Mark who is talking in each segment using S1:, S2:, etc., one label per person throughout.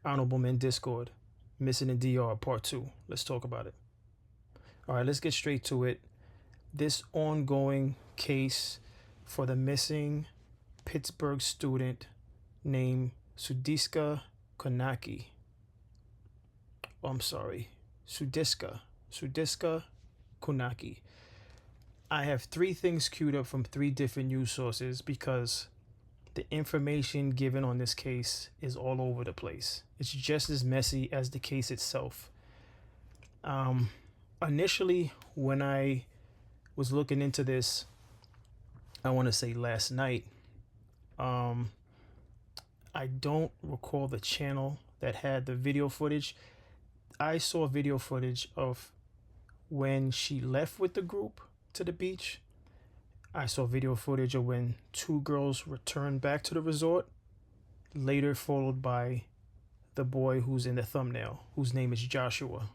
S1: Honorable Men Discord, Missing in DR Part 2. Let's talk about it. All right, let's get straight to it. This ongoing case for the missing Pittsburgh student named Sudiksha Konaki. Oh, I'm sorry, Sudiksha Konaki. I have three things queued up from three different news sources because the information given on this case is all over the place. It's just as messy as the case itself. Initially, when I was looking into this, I want to say last night, I don't recall the channel that had the video footage. I saw video footage of when she left with the group to the beach. I saw video footage of when two girls returned back to the resort, later followed by the boy who's in the thumbnail, whose name is Joshua.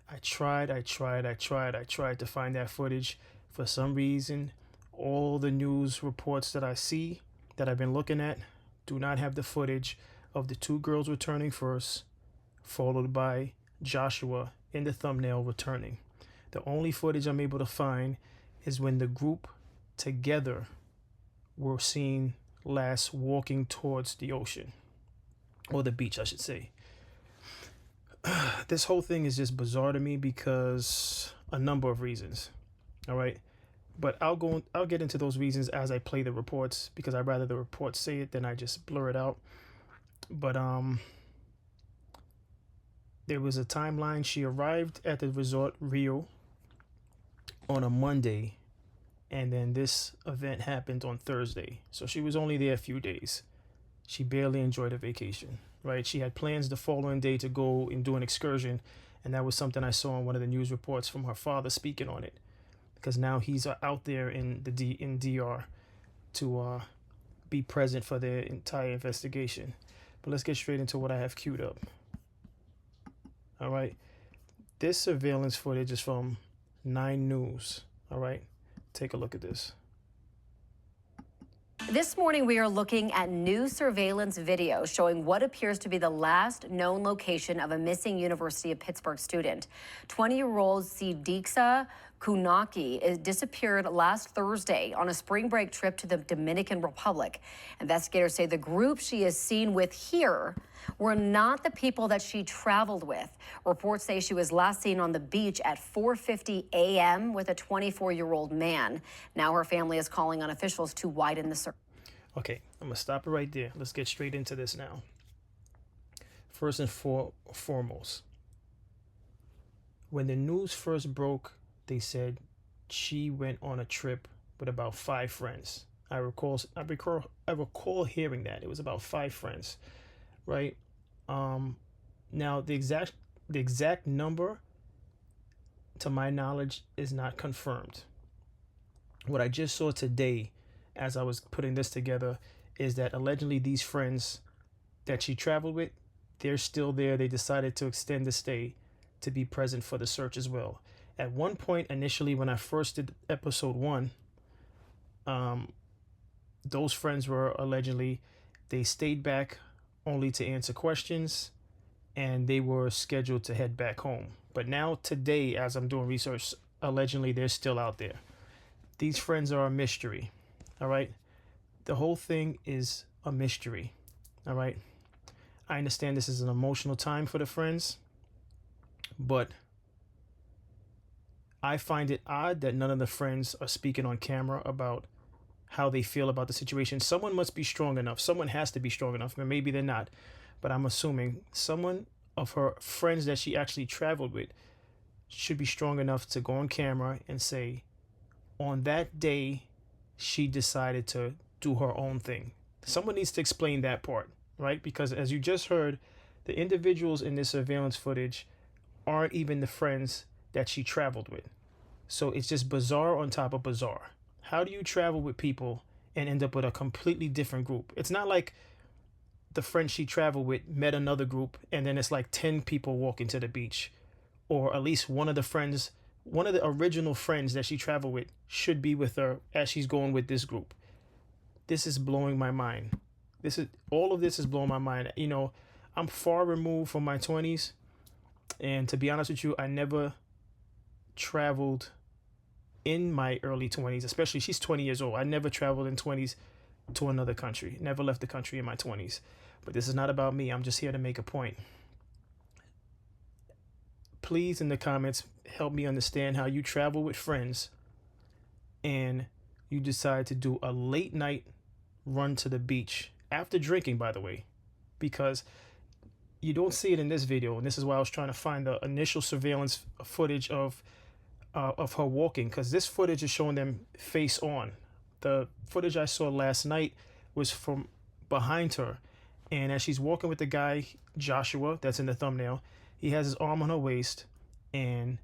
S1: I tried to find that footage. For some reason, all the news reports that I see, that I've been looking at, do not have the footage of the two girls returning first, followed by Joshua in the thumbnail returning. The only footage I'm able to find is when the group together were seen last walking towards the ocean, or the beach, I should say. This whole thing is just bizarre to me because a number of reasons. All right, but I'll get into those reasons as I play the reports, because I'd rather the reports say it than I just blur it out. But there was a timeline. She arrived at the resort Rio on a Monday, and then this event happened on Thursday. So she was only there a few days. She barely enjoyed her vacation, right? She had plans the following day to go and do an excursion, and that was something I saw in one of the news reports from her father speaking on it, because now he's out there in DR to be present for the entire investigation. But let's get straight into what I have queued up. All right, this surveillance footage is from 9 News. All right, take a look at this.
S2: This morning, we are looking at new surveillance video showing what appears to be the last known location of a missing University of Pittsburgh student. 20-year-old Sudiksha Konaki disappeared last Thursday on a spring break trip to the Dominican Republic. Investigators say the group she is seen with here were not the people that she traveled with. Reports say she was last seen on the beach at 4:50 a.m. with a 24-year-old man. Now her family is calling on officials to widen the search.
S1: Okay, I'm gonna stop it right there. Let's get straight into this now. First and foremost, when the news first broke, they said she went on a trip with about 5 friends. I recall hearing that it was about 5 friends, right? Now the exact number, to my knowledge, is not confirmed. What I just saw today, as I was putting this together, is that allegedly these friends that she traveled with, they're still there. They decided to extend the stay to be present for the search as well. At one point, initially, when I first did episode 1, those friends were allegedly, they stayed back only to answer questions, and they were scheduled to head back home. But now today, as I'm doing research, allegedly they're still out there. These friends are a mystery. All right, the whole thing is a mystery. All right, I understand this is an emotional time for the friends, but I find it odd that none of the friends are speaking on camera about how they feel about the situation. Someone must be strong enough. Someone has to be strong enough. Maybe they're not, but I'm assuming someone of her friends that she actually traveled with should be strong enough to go on camera and say, on that day, she decided to do her own thing. Someone needs to explain that part, right? Because as you just heard, the individuals in this surveillance footage aren't even the friends that she traveled with. So it's just bizarre on top of bizarre. How do you travel with people and end up with a completely different group? It's not like the friend she traveled with met another group and then it's like 10 people walking to the beach, or at least one of the original friends that she traveled with should be with her as she's going with this group. This is blowing my mind. All of this is blowing my mind. You know, I'm far removed from my 20s. And to be honest with you, I never traveled in my early 20s, especially she's 20 years old. I never traveled in 20s to another country, never left the country in my 20s. But this is not about me. I'm just here to make a point. Please, in the comments, help me understand how you travel with friends and you decide to do a late night run to the beach after drinking, by the way, because you don't see it in this video. And this is why I was trying to find the initial surveillance footage of her walking, because this footage is showing them face on. The footage I saw last night was from behind her, and as she's walking with the guy Joshua that's in the thumbnail, he has his arm on her waist, and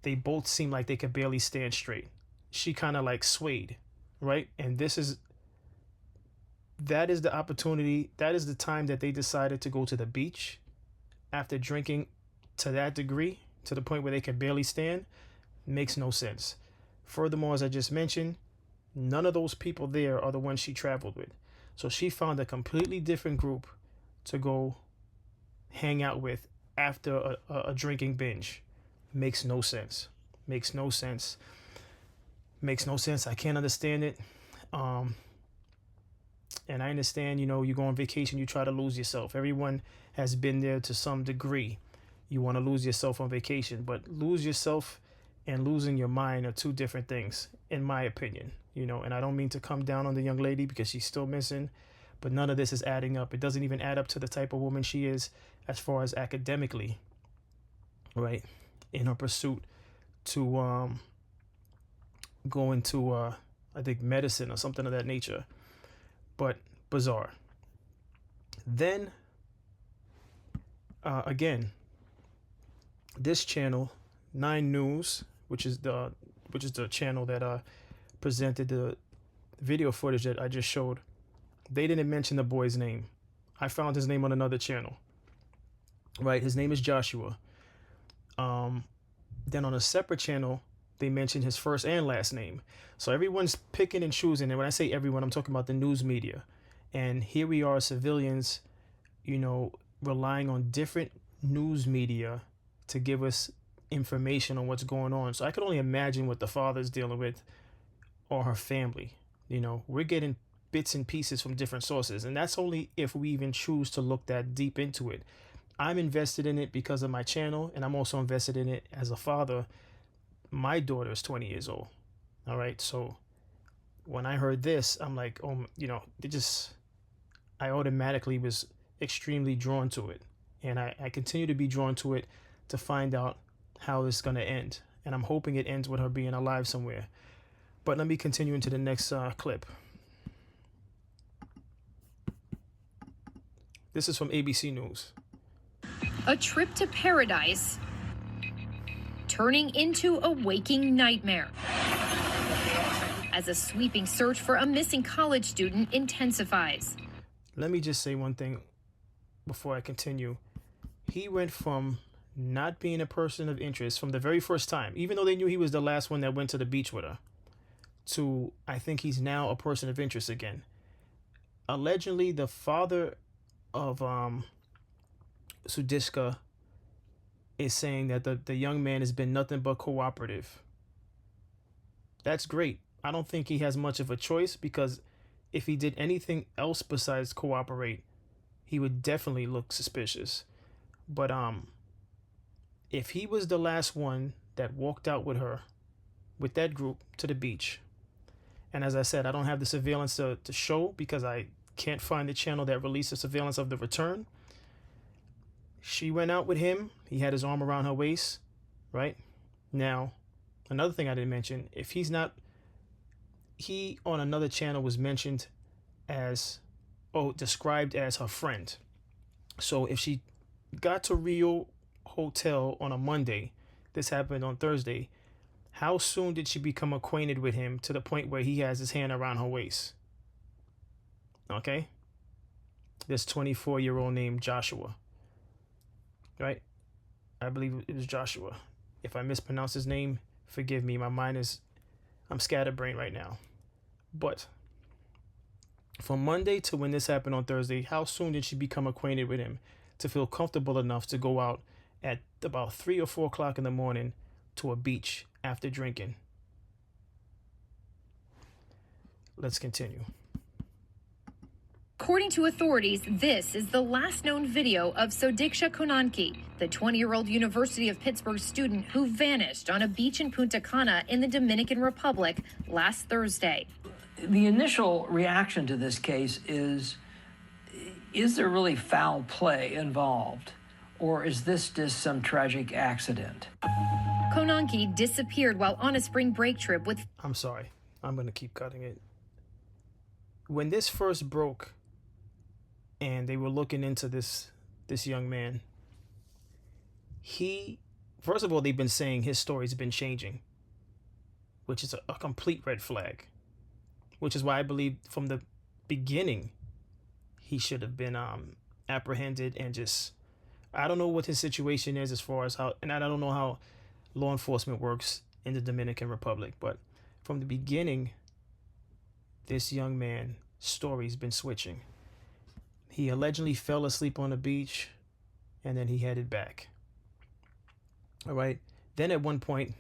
S1: they both seem like they could barely stand straight. She kind of like swayed, right? And that is the opportunity, that is the time that they decided to go to the beach after drinking to that degree, to the point where they can barely stand. Makes no sense. Furthermore, as I just mentioned, none of those people there are the ones she traveled with. So she found a completely different group to go hang out with after a drinking binge. Makes no sense. Makes no sense. Makes no sense. I can't understand it. And I understand, you know, you go on vacation, you try to lose yourself. Everyone has been there to some degree. You want to lose yourself on vacation, but lose yourself and losing your mind are two different things, in my opinion. You know, and I don't mean to come down on the young lady because she's still missing, but none of this is adding up. It doesn't even add up to the type of woman she is as far as academically, right? In her pursuit to go into I think medicine or something of that nature. But bizarre. Then again, this channel, 9 News, which is the channel that presented the video footage that I just showed, they didn't mention the boy's name. I found his name on another channel. Right, his name is Joshua. Then on a separate channel, they mentioned his first and last name. So everyone's picking and choosing. And when I say everyone, I'm talking about the news media. And here we are, civilians, you know, relying on different news media to give us information on what's going on. So I could only imagine what the father's dealing with or her family. You know, we're getting bits and pieces from different sources. And that's only if we even choose to look that deep into it. I'm invested in it because of my channel, and I'm also invested in it as a father. My daughter is 20 years old. All right. So when I heard this, I'm like, oh, you know, I automatically was extremely drawn to it. And I continue to be drawn to it to find out how it's going to end. And I'm hoping it ends with her being alive somewhere. But let me continue into the next clip. This is from ABC News.
S3: A trip to paradise turning into a waking nightmare as a sweeping search for a missing college student intensifies.
S1: Let me just say one thing before I continue. He went from not being a person of interest from the very first time, even though they knew he was the last one that went to the beach with her, to I think he's now a person of interest again. Allegedly, the father of Sudiksha is saying that the young man has been nothing but cooperative. That's great. I don't think he has much of a choice, because if he did anything else besides cooperate, he would definitely look suspicious. But if he was the last one that walked out with her, with that group, to the beach, and as I said, I don't have the surveillance to show because I can't find the channel that released the surveillance of the return. She went out with him. He had his arm around her waist, right? Now, another thing I didn't mention, if he's not, he on another channel was mentioned as, described as her friend. So if she got to Rio Hotel on a Monday, this happened on Thursday, how soon did she become acquainted with him to the point where he has his hand around her waist? Okay? This 24-year-old named Joshua. Right? I believe it was Joshua. If I mispronounce his name, forgive me. I'm scatterbrained right now. But from Monday to when this happened on Thursday, how soon did she become acquainted with him to feel comfortable enough to go out at about 3 or 4 o'clock in the morning to a beach after drinking. Let's continue.
S3: According to authorities, this is the last known video of Sudiksha Konanki, the 20-year-old University of Pittsburgh student who vanished on a beach in Punta Cana in the Dominican Republic last Thursday.
S4: The initial reaction to this case is there really foul play involved, or is this just some tragic accident?
S3: Konanki disappeared while on a spring break trip with...
S1: I'm sorry. I'm going to keep cutting it. When this first broke and they were looking into this young man, first of all, they've been saying his story's been changing, which is a complete red flag, which is why I believe from the beginning he should have been apprehended and just, I don't know what his situation is as far as how, and I don't know how law enforcement works in the Dominican Republic, but from the beginning, this young man's story's been switching. He allegedly fell asleep on the beach and then he headed back. All right. Then at one point,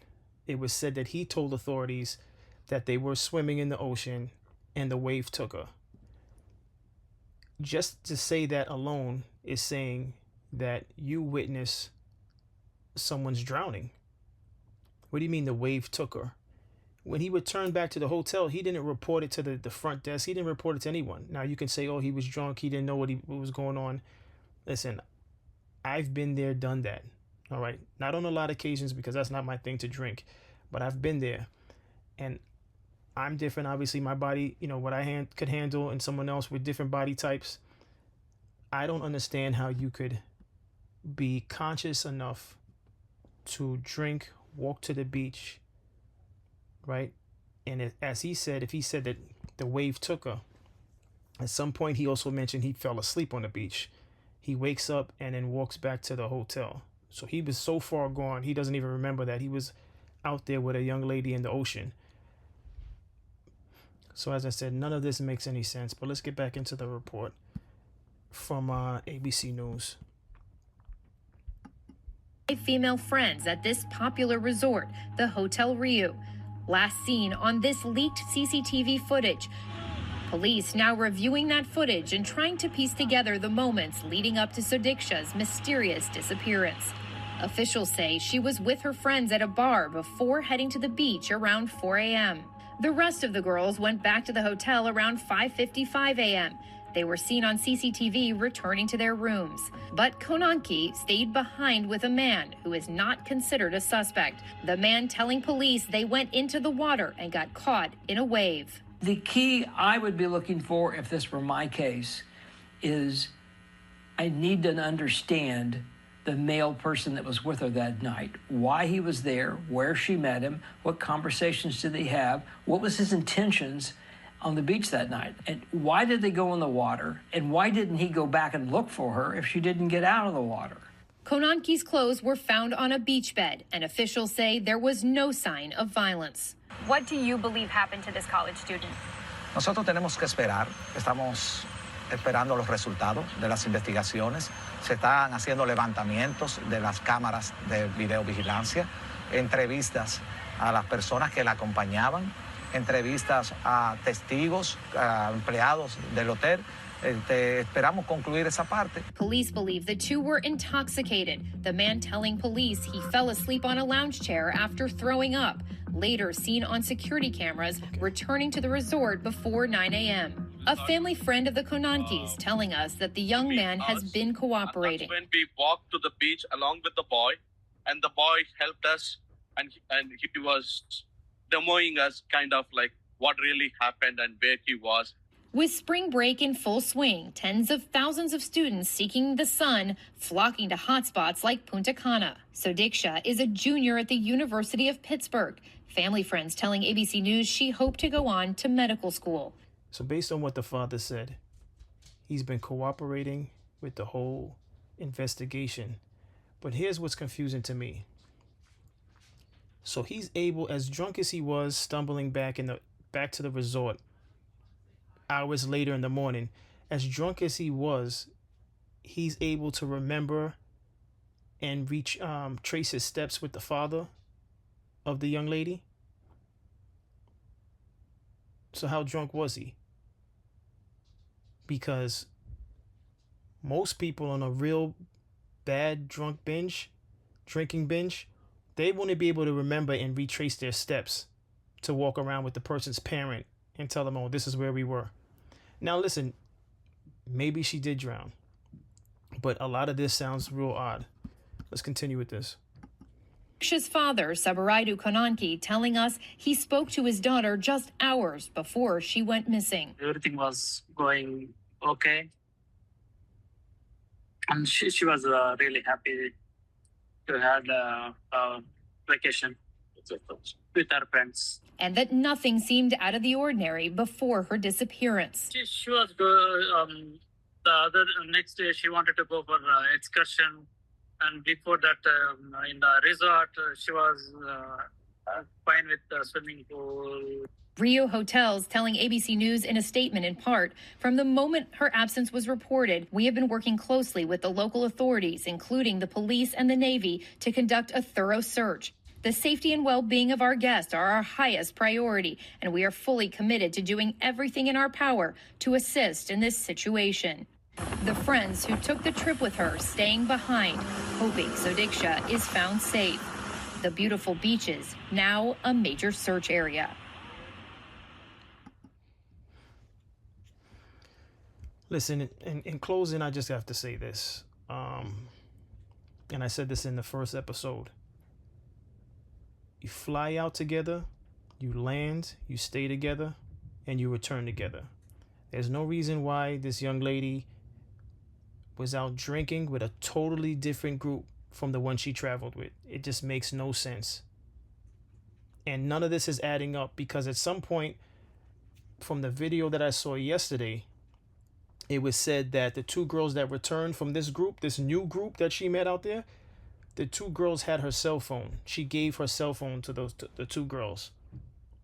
S1: it was said that he told authorities that they were swimming in the ocean and the wave took her. Just to say that alone is saying that you witness someone's drowning. What do you mean the wave took her? When he returned back to the hotel, he didn't report it to the front desk. He didn't report it to anyone. Now you can say, oh, he was drunk. He didn't know what was going on. Listen, I've been there, done that. All right. Not on a lot of occasions because that's not my thing to drink, but I've been there and I'm different. Obviously my body, what I could handle and someone else with different body types. I don't understand how you could be conscious enough to drink, walk to the beach, right? And as he said, if he said that the wave took her, at some point he also mentioned he fell asleep on the beach. He wakes up and then walks back to the hotel. So he was so far gone, he doesn't even remember that he was out there with a young lady in the ocean. So as I said, none of this makes any sense, but let's get back into the report from ABC News.
S3: Female friends at this popular resort, the Hotel Rio. Last seen on this leaked CCTV footage. Police now reviewing that footage and trying to piece together the moments leading up to Sudiksha's mysterious disappearance. Officials say she was with her friends at a bar before heading to the beach around 4 a.m. The rest of the girls went back to the hotel around 5:55 a.m. They were seen on CCTV returning to their rooms. But Konanki stayed behind with a man who is not considered a suspect. The man telling police they went into the water and got caught in a wave.
S4: The key I would be looking for if this were my case is I need to understand the male person that was with her that night, why he was there, where she met him, what conversations did they have, what was his intentions on the beach that night, and why did they go in the water, and why didn't he go back and look for her if she didn't get out of the water?
S3: Konanki's clothes were found on a beach bed, and officials say there was no sign of violence.
S5: What do you believe happened to this college student?
S6: Nosotros tenemos que esperar. Estamos esperando los resultados de las investigaciones. Se están haciendo levantamientos de las cámaras de videovigilancia, entrevistas a las personas que la acompañaban, entrevistas a testigos, a empleados del hotel. Esperamos concluir esa parte.
S3: Police believe the two were intoxicated. The man telling police he fell asleep on a lounge chair after throwing up. Later seen on security cameras returning to the resort before 9 a.m. A family friend of the Konankis telling us that the young man has been cooperating.
S7: That's when we walked to the beach along with the boy, and the boy helped us, and he was demoing us kind of like what really happened and where he was.
S3: With spring break in full swing, tens of thousands of students seeking the sun flocking to hotspots like Punta Cana. Sudiksha is a junior at the University of Pittsburgh. Family friends telling ABC News she hoped to go on to medical school.
S1: So based on what the father said, he's been cooperating with the whole investigation. But here's what's confusing to me. So he's able, as drunk as he was, stumbling back to the resort hours later in the morning, as drunk as he was, he's able to remember and trace his steps with the father of the young lady. So how drunk was he? Because most people on a real bad drinking binge, they wouldn't be able to remember and retrace their steps to walk around with the person's parent and tell them, oh, this is where we were. Now listen, maybe she did drown, but a lot of this sounds real odd. Let's continue with this.
S3: Sudiksha's father, Sabaraidu Konanki, telling us he spoke to his daughter just hours before she went missing.
S8: Everything was going okay. And she was really happy to have a vacation with her friends.
S3: And that nothing seemed out of the ordinary before her disappearance.
S8: She was good. The next day she wanted to go for excursion. And before that, in the resort, she was fine with the swimming pool.
S3: Rio Hotels telling ABC News in a statement in part, from the moment her absence was reported, we have been working closely with the local authorities, including the police and the Navy, to conduct a thorough search. The safety and well-being of our guests are our highest priority, and we are fully committed to doing everything in our power to assist in this situation. The friends who took the trip with her staying behind, hoping Sudiksha is found safe. The beautiful beaches, now a major search area.
S1: Listen, in closing, I just have to say this. And I said this in the first episode. You fly out together, you land, you stay together, and you return together. There's no reason why this young lady was out drinking with a totally different group from the one she traveled with. It just makes no sense. And none of this is adding up, because at some point from the video that I saw yesterday, it was said that the two girls that returned from this group, this new group that she met out there, the two girls had her cell phone. She gave her cell phone to the two girls,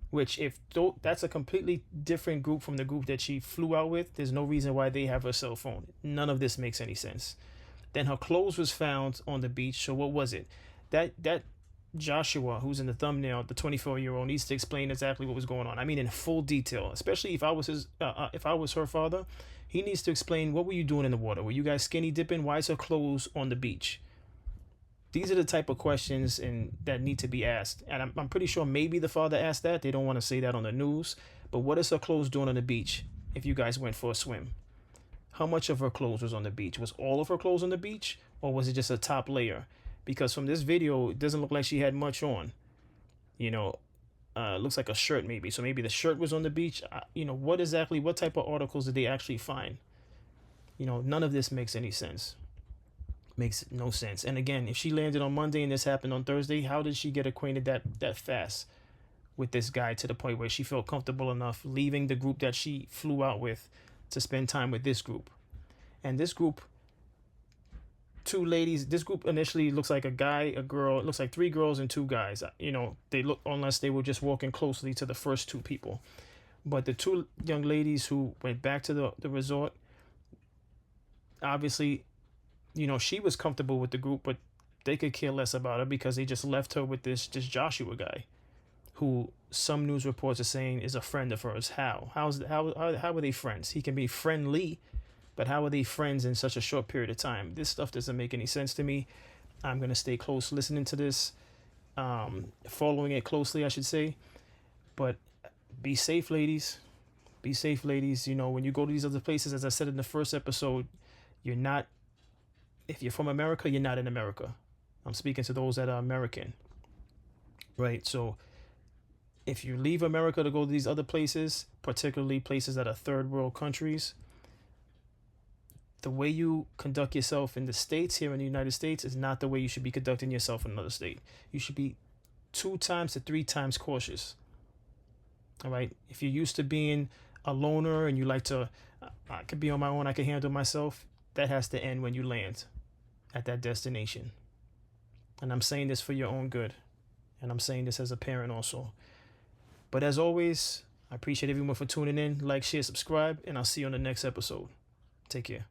S1: which that's a completely different group from the group that she flew out with. There's no reason why they have her cell phone. None of this makes any sense. Then her clothes was found on the beach. So what was it? That Joshua, who's in the thumbnail, the 24-year-old, needs to explain exactly what was going on. I mean, in full detail. Especially if I was her father, he needs to explain, what were you doing in the water? Were you guys skinny dipping? Why is her clothes on the beach? These are the type of questions that need to be asked. And I'm pretty sure maybe the father asked that. They don't want to say that on the news. But what is her clothes doing on the beach if you guys went for a swim? How much of her clothes was on the beach? Was all of her clothes on the beach? Or was it just a top layer? Because from this video, it doesn't look like she had much on. You know, looks like a shirt maybe. So maybe the shirt was on the beach. What type of articles did they actually find? None of this makes any sense. Makes no sense. And again, if she landed on Monday and this happened on Thursday, how did she get acquainted that fast with this guy to the point where she felt comfortable enough leaving the group that she flew out with to spend time with this group? And this group, two ladies, this group initially looks like a guy, a girl. It looks like three girls and two guys. They look, unless they were just walking closely to the first two people. But the two young ladies who went back to the resort, obviously, she was comfortable with the group, but they could care less about her because they just left her with this Joshua guy, who some news reports are saying is a friend of hers. How are they friends? He can be friendly, but how are they friends in such a short period of time? This stuff doesn't make any sense to me. I'm going to stay close listening to this, following it closely, I should say. But be safe, ladies. Be safe, ladies. When you go to these other places, as I said in the first episode, if you're from America, you're not in America. I'm speaking to those that are American, right? So if you leave America to go to these other places, particularly places that are third world countries, the way you conduct yourself in the States, here in the United States, is not the way you should be conducting yourself in another state. You should be 2 times to 3 times cautious. All right. If you're used to being a loner and you like to, I could be on my own, I can handle myself, that has to end when you land at that destination. And I'm saying this for your own good. And I'm saying this as a parent also. But as always, I appreciate everyone for tuning in. Like, share, subscribe, and I'll see you on the next episode. Take care.